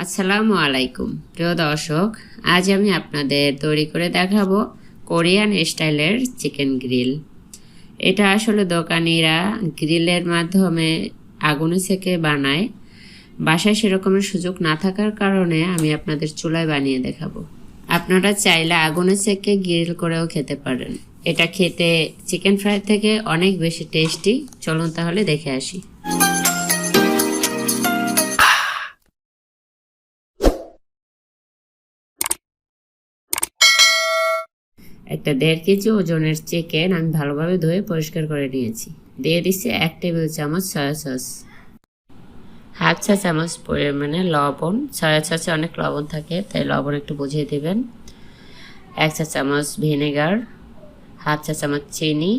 আসসালামু আলাইকুম প্রিয় দর্শক, আজ আমি আপনাদের তৈরি করে দেখাবো কোরিয়ান স্টাইলের চিকেন গ্রিল। এটা আসলে দোকানিরা গ্রিলের মাধ্যমে আগুনে সেকে বানায়। বাসায় সেরকমের সুযোগ না থাকার কারণে আমি আপনাদের চুলায় বানিয়ে দেখাবো। আপনারা চাইলে আগুনে সেকে গ্রিল করেও খেতে পারেন। এটা খেতে চিকেন ফ্রাই থেকে অনেক বেশি টেস্টি। চলুন তাহলে দেখে আসি। একটা 1.5 কেজি ওজনের চিকেন আমি ভালোভাবে ধুয়ে পরিষ্কার করে নিয়েছি। দিয়ে দিচ্ছি 1 টেবিল চামচ সয়া সস, হাফ চা চামচ পরিমাণে লবণ। সয়া সসে অনেক লবণ থাকে, তাই লবণ একটু বুঝিয়ে দেবেন। 1 চা চামচ ভিনেগার, হাফ চা চামচ চিনি,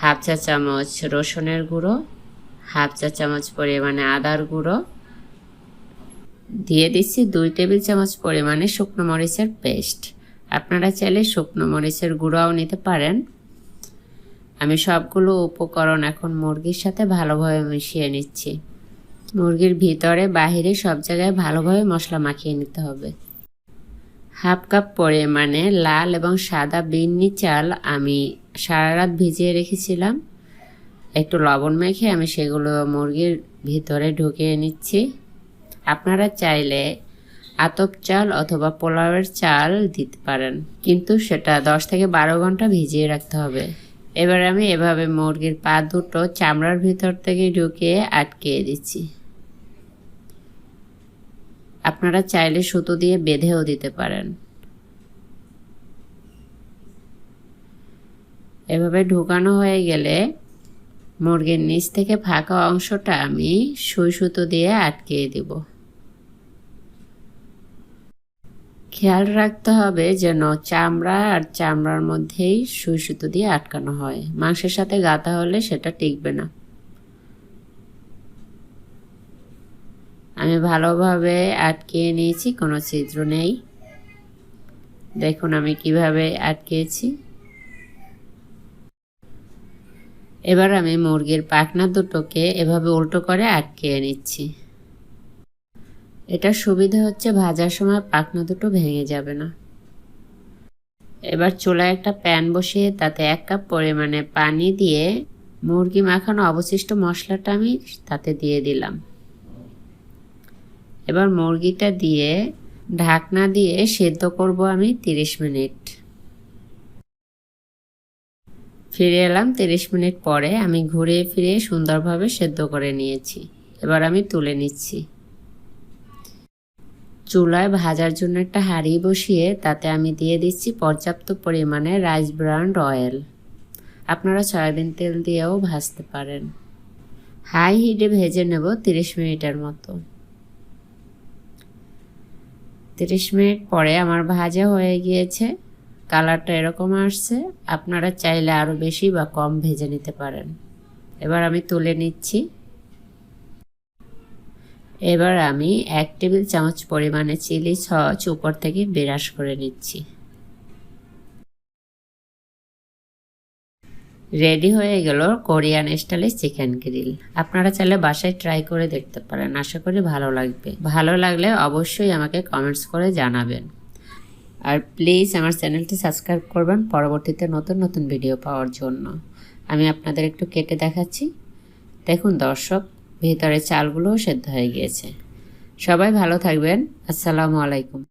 হাফ চা চামচ রসুনের গুঁড়ো, হাফ চা চামচ পরিমাণে আদার গুঁড়ো। দিয়ে দিচ্ছি 2 টেবিল চামচ পরিমাণে শুকনো মরিচের পেস্ট। আপনারা চাইলে শুকনো মরিচের গুঁড়াও নিতে পারেন। আমি সবগুলো উপকরণ এখন মুরগির সাথে ভালোভাবে মিশিয়ে নিচ্ছি। মুরগির ভিতরে বাহিরে সব জায়গায় ভালোভাবে মশলা মাখিয়ে নিতে হবে। হাফ কাপ পরিমাণে লাল এবং সাদা বিন্নি চাল আমি সারা রাত ভিজিয়ে রেখেছিলাম। একটু লবণ মেখে আমি সেগুলো মুরগির ভিতরে ঢুকিয়ে নিচ্ছি। আপনারা চাইলে আতপ চাল অথবা পোলাওয়ের চাল দিতে পারেন, কিন্তু সেটা 10 থেকে 12 ঘন্টা ভিজিয়ে রাখতে হবে। এবার আমি এভাবে মুরগির পা দুটো চামড়ার ভিতর থেকে ঢুকিয়ে আটকিয়ে দিচ্ছি। আপনারা চাইলে সুতো দিয়ে বেঁধেও দিতে পারেন। এভাবে ঢুকানো হয়ে গেলে মুরগির নিচ থেকে ফাঁকা অংশটা আমি সুই সুতো দিয়ে আটকিয়ে দিব। খেয়াল রাখতে হবে যেন চামড়া আর চামড়ার মধ্যেই সুই সুতো দিয়ে আটকানো হয়। মাংসের সাথে গাঁথা হলে সেটা টিকবে না। আমি ভালোভাবে আটকিয়ে নিয়েছি, কোনো ছিদ্র নেই। দেখুন আমি কিভাবে আটকিয়েছি। এবার আমি মুরগির পাখনা দুটোকে এভাবে উল্টো করে আটকিয়ে নিচ্ছি। এটা সুবিধা হচ্ছে ভাজার সময় পাখনা দুটো ভেঙে যাবে না। এবার চুলায় একটা প্যান বসিয়ে তাতে 1 কাপ পরিমাণে পানি দিয়ে মুরগি মাখানো অবশিষ্ট মশলাটা আমি তাতে দিয়ে দিলাম। এবার মুরগিটা দিয়ে ঢাকনা দিয়ে সেদ্ধ করব আমি 30 মিনিট। ফিরে এলাম 30 মিনিট পরে। আমি ঘুরিয়ে ফিরিয়ে সুন্দরভাবে সেদ্ধ করে নিয়েছি। এবার আমি তুলে নিচ্ছি। চুলায় ভাজার জন্য একটা হাঁড়ি বসিয়ে তাতে আমি দিয়ে দিচ্ছি পর্যাপ্ত পরিমাণে রাইস ব্রান অয়েল। আপনারা সয়াবিন তেল দিয়েও ভাজতে পারেন। হাই হিটে ভেজে নেব 30 মিনিটের মতো। 30 মিনিট পরে আমার ভাজা হয়ে গিয়েছে। কালারটা এরকম আসছে। আপনারা চাইলে আরও বেশি বা কম ভেজে নিতে পারেন। এবার আমি তুলে নিচ্ছি। এবার আমি 1 টেবিল চামচ পরিমাণে চিলি সস উপর থেকে ব্রাশ করে নিচ্ছি। রেডি হয়ে গেল কোরিয়ান স্টাইলে চিকেন গ্রিল। আপনারা চাইলে বাসায় ট্রাই করে দেখতে পারেন। আশা করি ভালো লাগবে। ভালো লাগলে অবশ্যই আমাকে কমেন্টস করে জানাবেন। আর প্লিজ আমার চ্যানেলটি সাবস্ক্রাইব করবেন পরবর্তীতে নতুন নতুন ভিডিও পাওয়ার জন্য। আমি আপনাদের একটু কেটে দেখাচ্ছি। দেখুন দর্শক, ভিতরে চালগুলোও সেদ্ধ হয়ে গিয়েছে। সবাই ভালো থাকবেন। আসসালামু আলাইকুম।